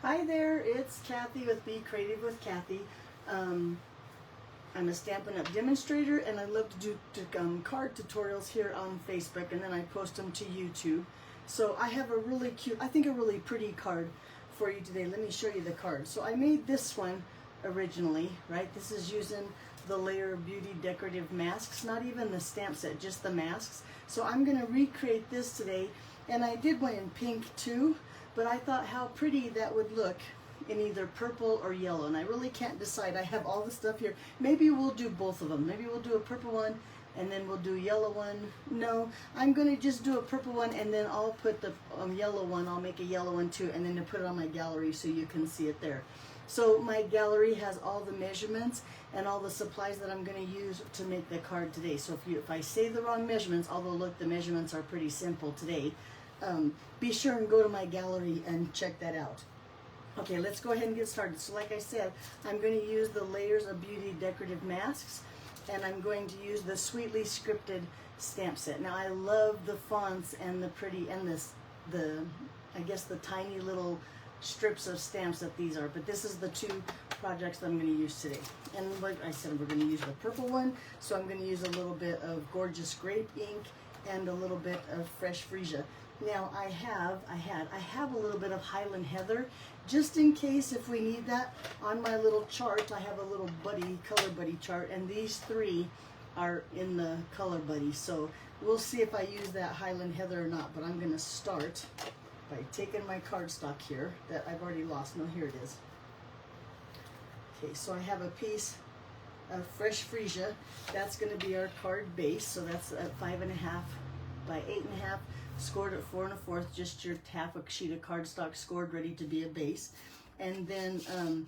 Hi there, it's Kathy with Be Creative with Kathy. I'm a Stampin' Up! Demonstrator, and I love to do card tutorials here on Facebook, and then I post them to YouTube. So I have a really cute, I think a really pretty card for you today. Let me show you the card. So I made this one originally, right? This is using the Layer Beauty decorative masks, not even the stamp set, just the masks. So I'm going to recreate this today, and I did one in pink too, but I thought how pretty that would look in either purple or yellow, and I really can't decide. I have all the stuff here. Maybe we'll do both of them. Maybe we'll do a purple one and then we'll do a yellow one. No, I'm going to just do a purple one, and then I'll put the yellow one. I'll make a yellow one too, and then to put it on my gallery so you can see it there. So my gallery has all the measurements and all the supplies that I'm going to use to make the card today. So if I say the wrong measurements, although look, the measurements are pretty simple today, be sure and go to my gallery and check that out. Okay, let's go ahead and get started. So like I said, I'm going to use the Layers of Beauty decorative masks, and I'm going to use the Sweetly Scripted stamp set. Now I love the fonts and the pretty, and I guess the tiny little strips of stamps that these are, but this is the two projects that I'm going to use today. And like I said, we're going to use the purple one, so I'm going to use a little bit of Gorgeous Grape ink and a little bit of Fresh Freesia. Now I have a little bit of Highland Heather, just in case if we need that. On my little chart, I have a little color buddy chart, and these three are in the color buddy. So we'll see if I use that Highland Heather or not, but I'm going to start by taking my cardstock here that I've already lost. No, here it is. Okay, so I have a piece of Fresh Freesia. That's going to be our card base. So that's a 5.5 by 8.5, scored at 4 1/4, just your half a sheet of cardstock scored, ready to be a base. And then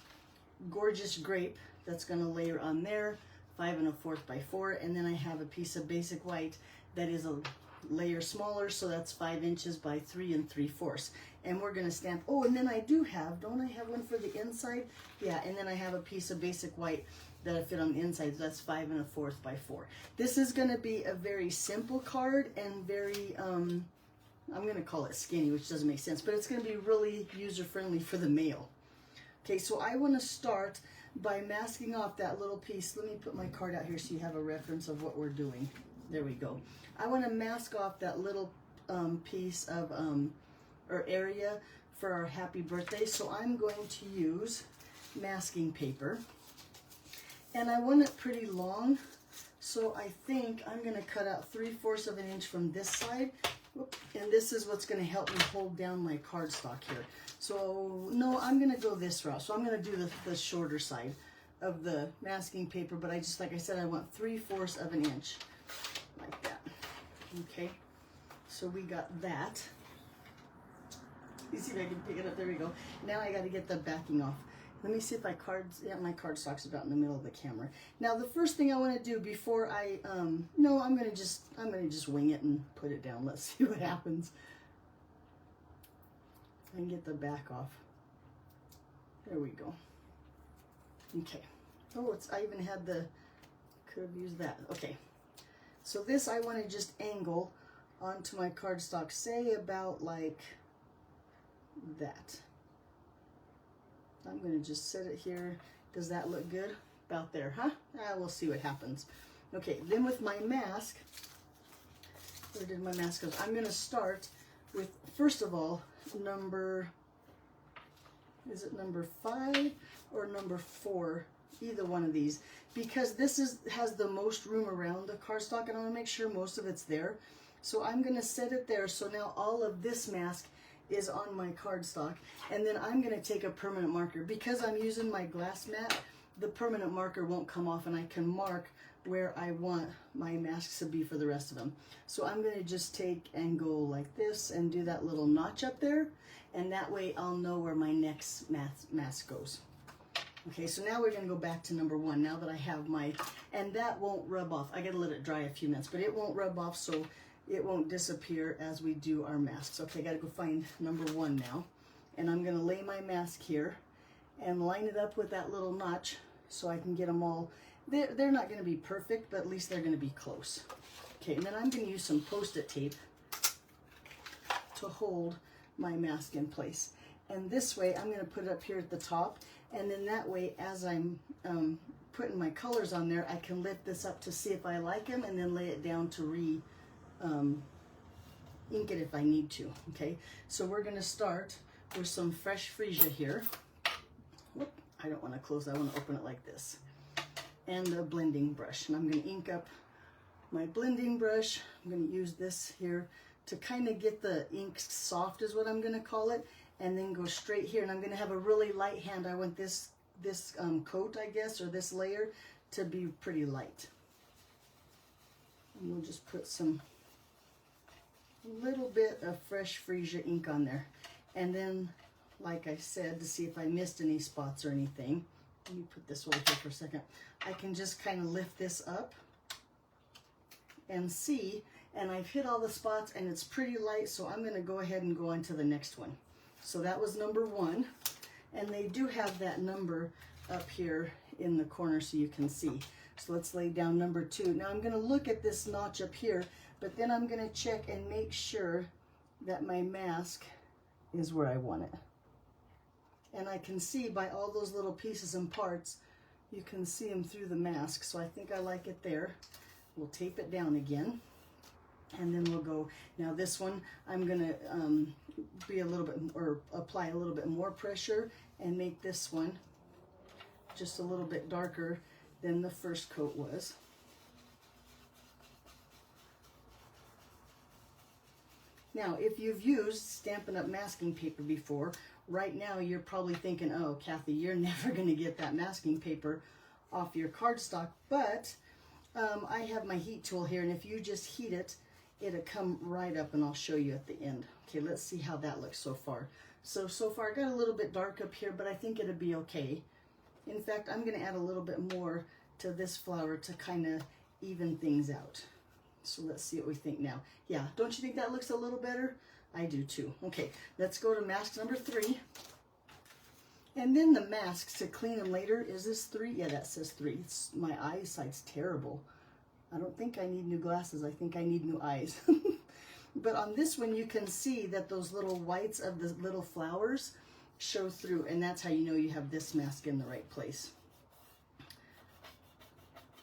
Gorgeous Grape, that's going to layer on there, 5 1/4 by 4. And then I have a piece of basic white that is a layer smaller, so that's 5 inches by 3 3/4. And we're going to stamp. Oh, and then I do have, don't I have one for the inside? Yeah, and then I have a piece of basic white that I fit on the inside, so that's 5 1/4 by 4. This is going to be a very simple card and very, I'm going to call it skinny, which doesn't make sense, but it's going to be really user-friendly for the mail. Okay, so I want to start by masking off that little piece. Let me put my card out here so you have a reference of what we're doing. There we go. I want to mask off that little piece of, or area for our happy birthday. So I'm going to use masking paper. And I want it pretty long. So I think I'm going to cut out 3/4 of an inch from this side. And this is what's going to help me hold down my cardstock here. So no, I'm going to go this route. So I'm going to do the shorter side of the masking paper. But I just, like I said, I want 3/4 of an inch. Like that. Okay, so we got that. You see if I can pick it up. There we go. Now I got to get the backing off. Let me see if my cardstock's about in the middle of the camera. Now the first thing I want to do before I no, I'm gonna just wing it and put it down. Let's see what happens. I can get the back off. There we go. Okay. Oh, I even had could have used that. Okay. So this I want to just angle onto my cardstock, say about like that. I'm going to just set it here. Does that look good? About there, huh? We'll see what happens. Okay, then with my mask, where did my mask go? I'm going to start with, first of all, is it number 5 or number 4? Either one of these, because this has the most room around the cardstock, and I want to make sure most of it's there. So I'm going to set it there. So now all of this mask is on my cardstock, and then I'm going to take a permanent marker. Because I'm using my glass mat, the permanent marker won't come off, and I can mark where I want my masks to be for the rest of them. So I'm going to just take and go like this and do that little notch up there, and that way I'll know where my next mask goes. Okay, so now we're going to go back to number 1, now that I have and that won't rub off. I got to let it dry a few minutes, but it won't rub off, so it won't disappear as we do our masks. Okay, I got to go find number 1 now, and I'm going to lay my mask here and line it up with that little notch so I can get them all. They're not going to be perfect, but at least they're going to be close. Okay, and then I'm going to use some Post-it tape to hold my mask in place. And this way, I'm going to put it up here at the top. And then that way, as I'm putting my colors on there, I can lift this up to see if I like them and then lay it down to ink it if I need to. Okay, so we're going to start with some fresh freesia here. Whoop, I don't want to close, I want to open it like this. And a blending brush. And I'm going to ink up my blending brush. I'm going to use this here to kind of get the ink soft is what I'm going to call it. And then go straight here. And I'm going to have a really light hand. I want this coat, I guess, or this layer to be pretty light. And we'll just put some little bit of fresh freesia ink on there. And then, like I said, to see if I missed any spots or anything, let me put this over here for a second. I can just kind of lift this up and see, and I've hit all the spots and it's pretty light, so I'm going to go ahead and go on to the next one. So that was number 1, and they do have that number up here in the corner so you can see. So let's lay down number 2. Now I'm going to look at this notch up here, but then I'm going to check and make sure that my mask is where I want it. And I can see by all those little pieces and parts, you can see them through the mask. So I think I like it there. We'll tape it down again. And then we'll go, now this one, I'm gonna be a little bit, or apply a little bit more pressure and make this one just a little bit darker than the first coat was. Now, if you've used Stampin' Up! Masking paper before, right now you're probably thinking, oh, Kathy, you're never gonna get that masking paper off your cardstock, but I have my heat tool here, and if you just heat it, it'll come right up, and I'll show you at the end. Okay, let's see how that looks so far. So far I got a little bit dark up here, but I think it'll be okay. In fact, I'm gonna add a little bit more to this flower to kind of even things out. So let's see what we think now. Yeah, don't you think that looks a little better? I do too. Okay, let's go to mask number 3. And then the masks to clean them later. Is this 3? Yeah, that says 3. My eyesight's terrible. I don't think I need new glasses. I think I need new eyes. But on this one, you can see that those little whites of the little flowers show through, and that's how you know you have this mask in the right place.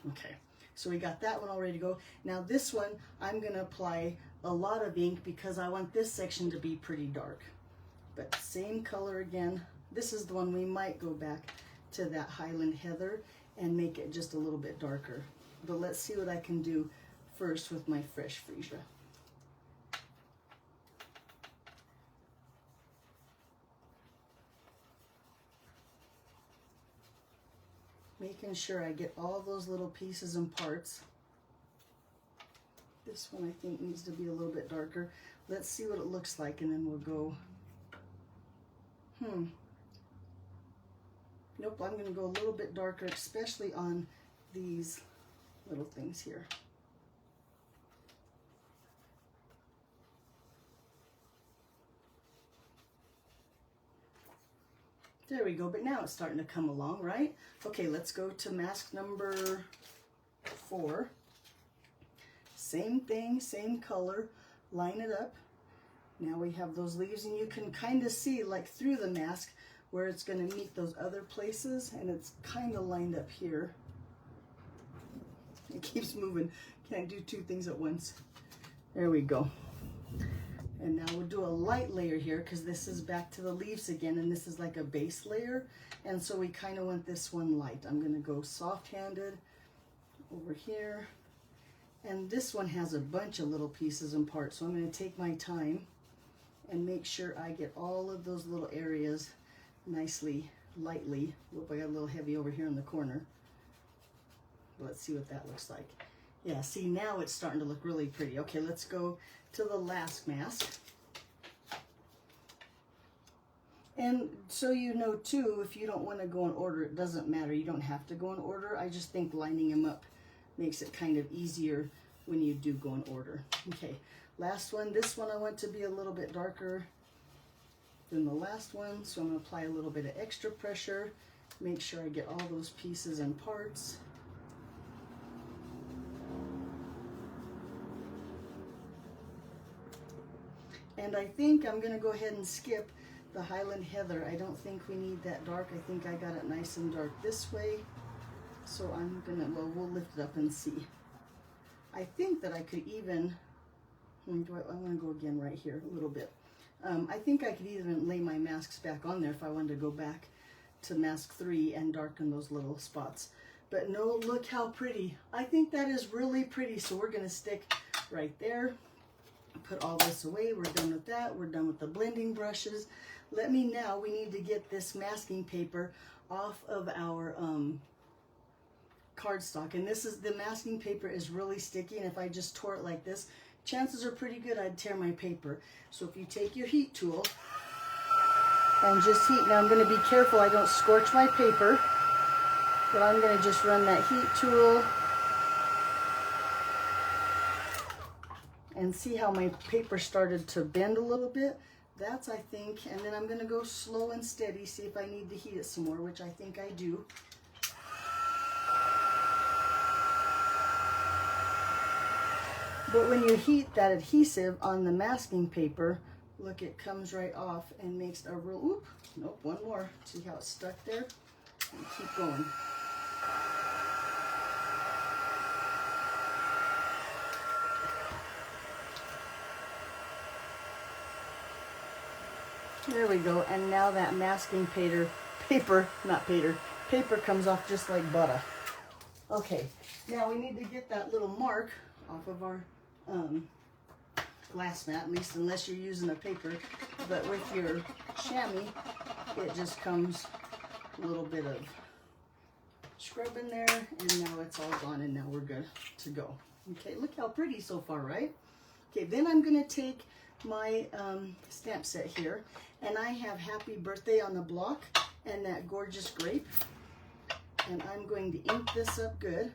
Okay, so we got that one all ready to go. Now this one, I'm gonna apply a lot of ink because I want this section to be pretty dark. But same color again. This is the one we might go back to that Highland Heather and make it just a little bit darker. But let's see what I can do first with my fresh freesia. Making sure I get all those little pieces and parts. This one I think needs to be a little bit darker. Let's see what it looks like, and then we'll go, nope, I'm gonna go a little bit darker, especially on these little things here. There we go, but now it's starting to come along, right? Okay, let's go to mask number 4. Same thing, same color, line it up. Now we have those leaves, and you can kind of see like through the mask where it's going to meet those other places, and it's kind of lined up here. It keeps moving. Can't do 2 things at once. There we go. And now we'll do a light layer here because this is back to the leaves again, and this is like a base layer, and so we kind of want this one light. I'm going to go soft-handed over here, and this one has a bunch of little pieces and parts, so I'm going to take my time and make sure I get all of those little areas nicely, lightly. Whoop, I got a little heavy over here in the corner. Let's see what that looks like. Yeah, see, now it's starting to look really pretty. Okay, let's go to the last mask. And so you know too, if you don't want to go in order, it doesn't matter. You don't have to go in order. I just think lining them up makes it kind of easier when you do go in order. Okay, last one. This one I want to be a little bit darker than the last one, so I'm going to apply a little bit of extra pressure. Make sure I get all those pieces and parts. And I think I'm going to go ahead and skip the Highland Heather. I don't think we need that dark. I think I got it nice and dark this way. So I'm gonna, well, we'll lift it up and see. I think that I could even, I'm gonna go again right here a little bit. I think I could even lay my masks back on there if I wanted to go back to mask 3 and darken those little spots. But no, look how pretty. I think that is really pretty. So we're gonna stick right there. Put all this away. We're done with that. We're done with the blending brushes. We need to get this masking paper off of our cardstock. And the masking paper is really sticky. And if I just tore it like this, chances are pretty good I'd tear my paper. So if you take your heat tool and just heat, now I'm going to be careful I don't scorch my paper, but I'm going to just run that heat tool and see how my paper started to bend a little bit. That's, I think, and then I'm going to go slow and steady, see if I need to heat it some more, which I think I do. But when you heat that adhesive on the masking paper, look, it comes right off and makes a real, oop, nope, one more. See how it's stuck there? And keep going. There we go, and now that masking paper comes off just like butter. Okay, now we need to get that little mark off of our glass mat, at least unless you're using a paper, but with your chamois, it just comes a little bit of scrub in there, and now it's all gone, and now we're good to go. Okay, look how pretty so far, right? Okay, then I'm gonna take my stamp set here, and I have Happy Birthday on the block and that gorgeous grape, and I'm going to ink this up good.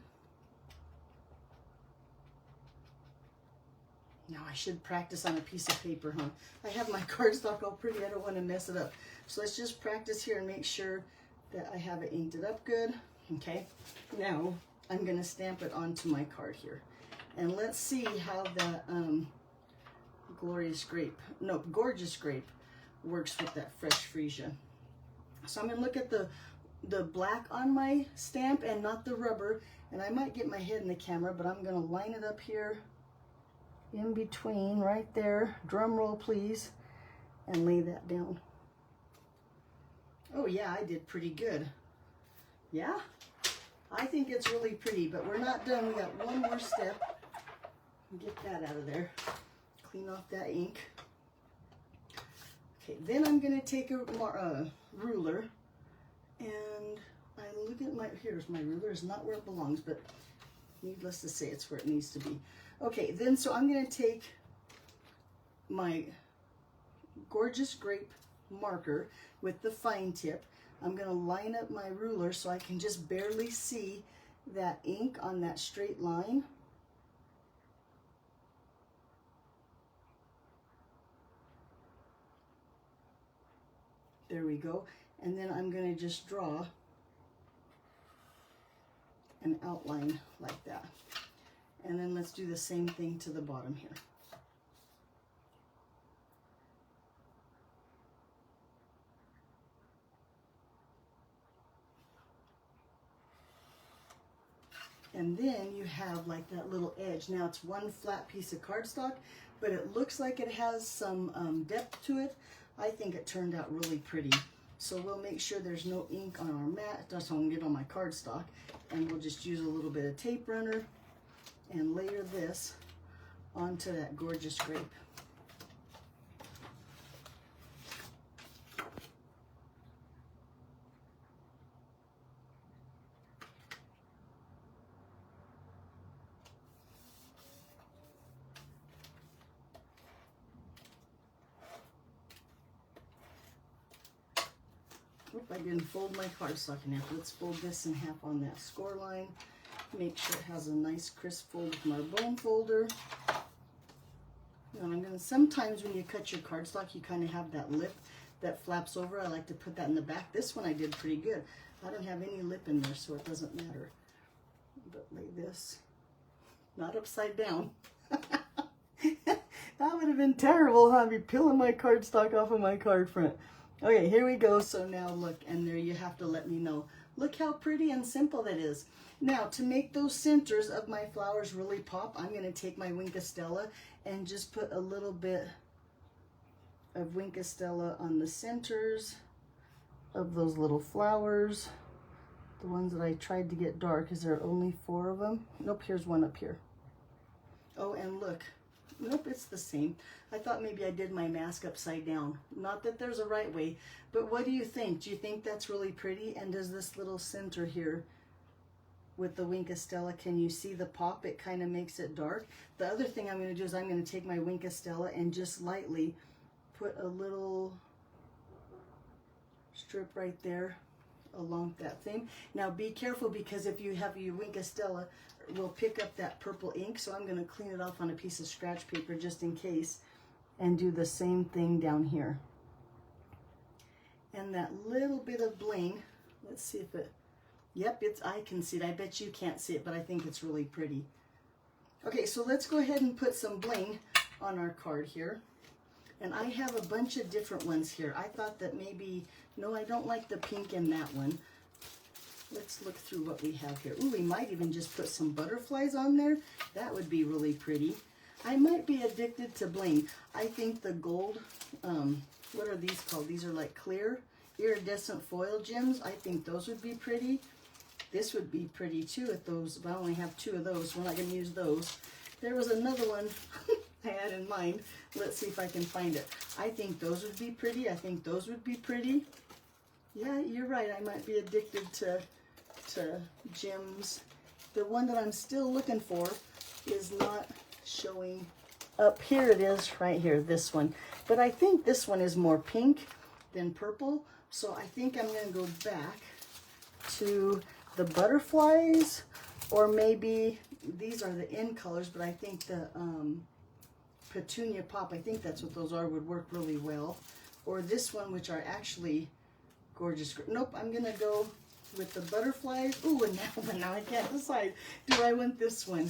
Now I should practice on a piece of paper, huh? I have my cardstock all pretty, I don't want to mess it up. So let's just practice here and make sure that I have it inked up good. Okay, now I'm going to stamp it onto my card here, and let's see how that gorgeous grape works with that fresh freesia. So I'm going to look at the black on my stamp and not the rubber, and I might get my head in the camera, but I'm going to line it up here in between right there, drum roll please, and lay that down. Oh yeah, I did pretty good. Yeah, I think it's really pretty, but we're not done. We got one more step. Get that out of there. Clean off that ink. Okay, then I'm going to take a ruler, and I look at here's my ruler. It's not where it belongs, but needless to say, it's where it needs to be. Okay, then so I'm going to take my gorgeous grape marker with the fine tip. I'm going to line up my ruler so I can just barely see that ink on that straight line. There we go. And then I'm going to just draw an outline like that. And then let's do the same thing to the bottom here. And then you have like that little edge. Now it's one flat piece of cardstock, but it looks like it has some depth to it. I think it turned out really pretty. So we'll make sure there's no ink on our mat. That's how I'm gonna get on my cardstock. And we'll just use a little bit of tape runner and layer this onto that gorgeous grape. Oop, I didn't fold my cardstock in half. Let's fold this in half on that score line. Make sure it has a nice crisp fold with my bone folder. And I'm gonna, sometimes when you cut your cardstock, you kind of have that lip that flaps over. I like to put that in the back. This one I did pretty good. I don't have any lip in there, so it doesn't matter. But lay this, not upside down. That would have been terrible, huh? I'd be peeling my cardstock off of my card front. Okay, here we go. So now look, and there you have to let me know. Look how pretty and simple that is. Now, to make those centers of my flowers really pop, I'm going to take my Wink of Stella and just put a little bit of Wink of Stella on the centers of those little flowers. The ones that I tried to get dark. Is there only 4 of them? Nope, here's one up here. Oh, and look. Nope, it's the same. I thought maybe I did my mask upside down. Not that there's a right way, but what do you think? Do you think that's really pretty? And does this little center here with the Wink of Stella, can you see the pop? It kind of makes it dark. The other thing I'm going to do is I'm going to take my Wink of Stella and just lightly put a little strip right there along that thing. Now be careful, because if you have your Wink of Stella, we'll pick up that purple ink, so I'm going to clean it off on a piece of scratch paper just in case, and do the same thing down here. And that little bit of bling, let's see if it, yep, I can see it. I bet you can't see it, but I think it's really pretty. Okay, so let's go ahead and put some bling on our card here. And I have a bunch of different ones here. I thought that maybe, no, I don't like the pink in that one. Let's look through what we have here. Ooh, we might even just put some butterflies on there. That would be really pretty. I might be addicted to bling. I think the gold, what are these called? These are like clear iridescent foil gems. I think those would be pretty. This would be pretty too if those, but I only have 2 of those. We're not going to use those. There was another one I had in mind. Let's see if I can find it. I think those would be pretty. I think those would be pretty. Yeah, you're right. I might be addicted to gems. The one that I'm still looking for is not showing up. Here it is, right here, this one. But I think this one is more pink than purple. So I think I'm going to go back to the butterflies, or maybe these are the in colors, but I think the petunia pop, I think that's what those are, would work really well. Or this one, which are actually gorgeous. Nope, I'm going to go with the butterflies. Ooh, and now I can't decide. Do I want this one?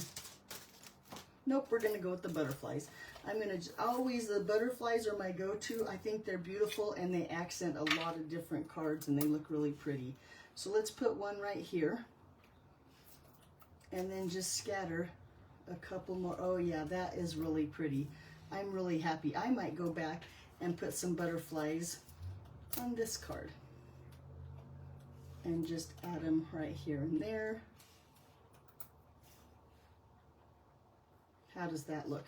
Nope, we're going to go with the butterflies. I'm going to always, the butterflies are my go-to. I think they're beautiful and they accent a lot of different cards and they look really pretty. So let's put one right here and then just scatter a couple more. Oh yeah, that is really pretty. I'm really happy. I might go back and put some butterflies on this card and just add them right here and there. How does that look?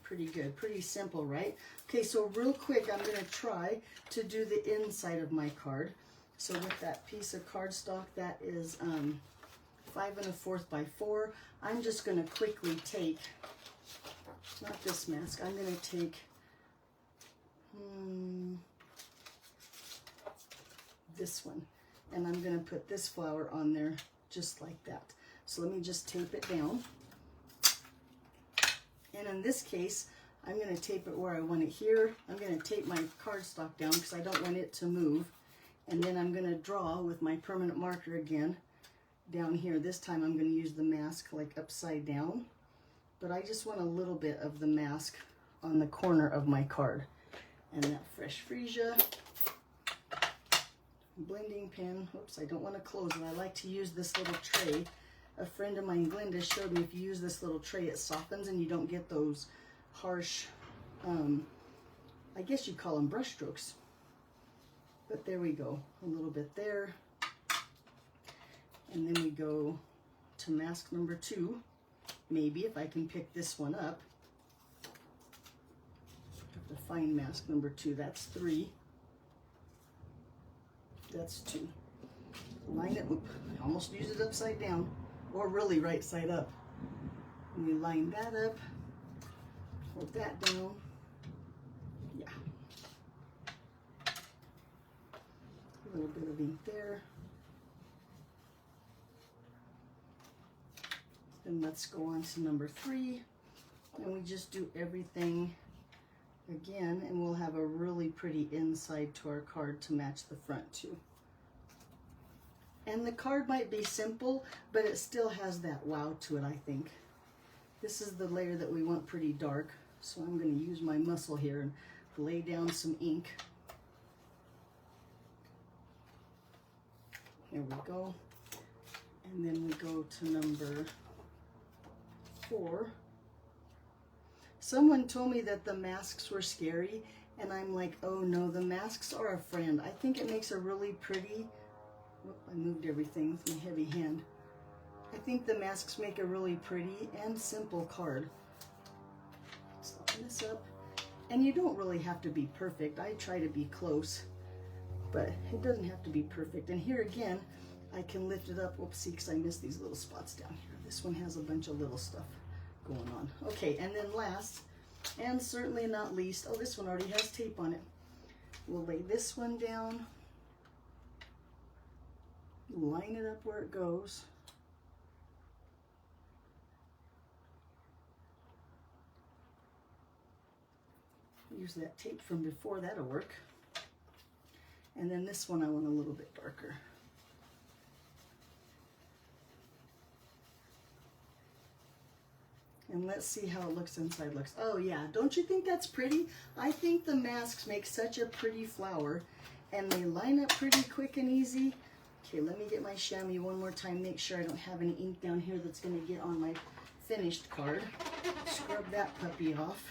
Pretty good, pretty simple, right? Okay, so real quick, I'm gonna try to do the inside of my card. So with that piece of cardstock, that is 5 1/4 by 4, I'm just gonna quickly take, not this mask, I'm gonna take, this one. And I'm gonna put this flower on there just like that. So let me just tape it down. And in this case, I'm going to tape it where I want it here. I'm going to tape my cardstock down because I don't want it to move. And then I'm going to draw with my permanent marker again down here. This time I'm going to use the mask like upside down. But I just want a little bit of the mask on the corner of my card. And that fresh freesia. Blending pen. Oops, I don't want to close it. I like to use this little tray. A friend of mine, Glenda, showed me if you use this little tray, it softens and you don't get those harsh, I guess you'd call them brush strokes. But there we go, a little bit there. And then we go to mask number 2. Maybe if I can pick this one up. I have to find mask number 2, that's 3. That's 2. Line it, oop, I almost used it upside down. Or really right side up. And we line that up, hold that down. Yeah. A little bit of ink there. Then let's go on to number 3. And we just do everything again, and we'll have a really pretty inside to our card to match the front too. And the card might be simple, but it still has that wow to it, I think. This is the layer that we want pretty dark, so I'm going to use my muscle here and lay down some ink. There we go. And then we go to number 4. Someone told me that the masks were scary, and I'm like, oh no, the masks are a friend. I think it makes a really pretty, whoop, I moved everything with my heavy hand. I think the masks make a really pretty and simple card. Let's open this up. And you don't really have to be perfect. I try to be close, but it doesn't have to be perfect. And here again, I can lift it up. Whoopsie, because I missed these little spots down here. This one has a bunch of little stuff going on. Okay, and then last, and certainly not least, oh, this one already has tape on it. We'll lay this one down, line it up where it goes. Use that tape from before, that'll work. And then this one I want a little bit darker. And let's see how it looks inside. Oh yeah, don't you think that's pretty? I think the masks make such a pretty flower, and they line up pretty quick and easy. Okay, let me get my chamois one more time, make sure I don't have any ink down here that's gonna get on my finished card. Scrub that puppy off.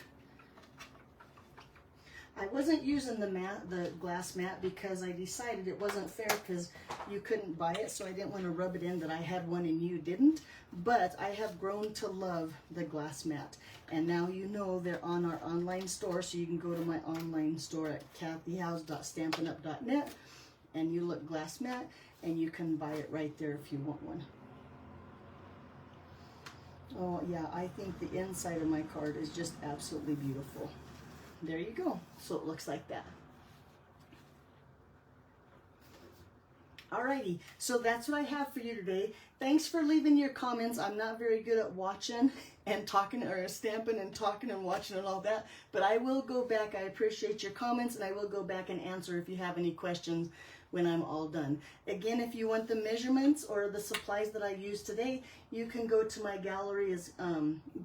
I wasn't using the glass mat because I decided it wasn't fair because you couldn't buy it, so I didn't want to rub it in that I had one and you didn't. But I have grown to love the glass mat, and now you know they're on our online store, so you can go to my online store at kathyhouse.stampinup.net and you look glass mat and you can buy it right there if you want one. Oh yeah, I think the inside of my card is just absolutely beautiful. There you go. So it looks like that. Alrighty, so that's what I have for you today. Thanks for leaving your comments. I'm not very good at watching and talking, or stamping and talking and watching and all that, but I will go back. I appreciate your comments, and I will go back and answer if you have any questions when I'm all done. Again, if you want the measurements or the supplies that I used today, you can go to my gallery as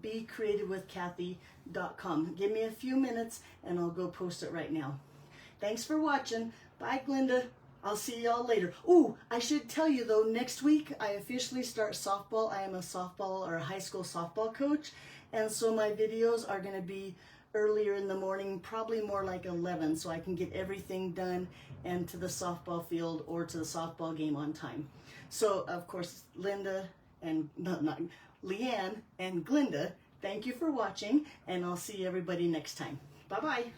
becreativewithkathy.com. Give me a few minutes and I'll go post it right now. Thanks for watching. Bye, Glenda. I'll see y'all later. Ooh, I should tell you though, next week I officially start softball. I am a softball or a high school softball coach, and so my videos are going to be earlier in the morning, probably more like 11, so I can get everything done and to the softball field or to the softball game on time. So of course, Leanne and Glenda, thank you for watching, and I'll see everybody next time. Bye-bye.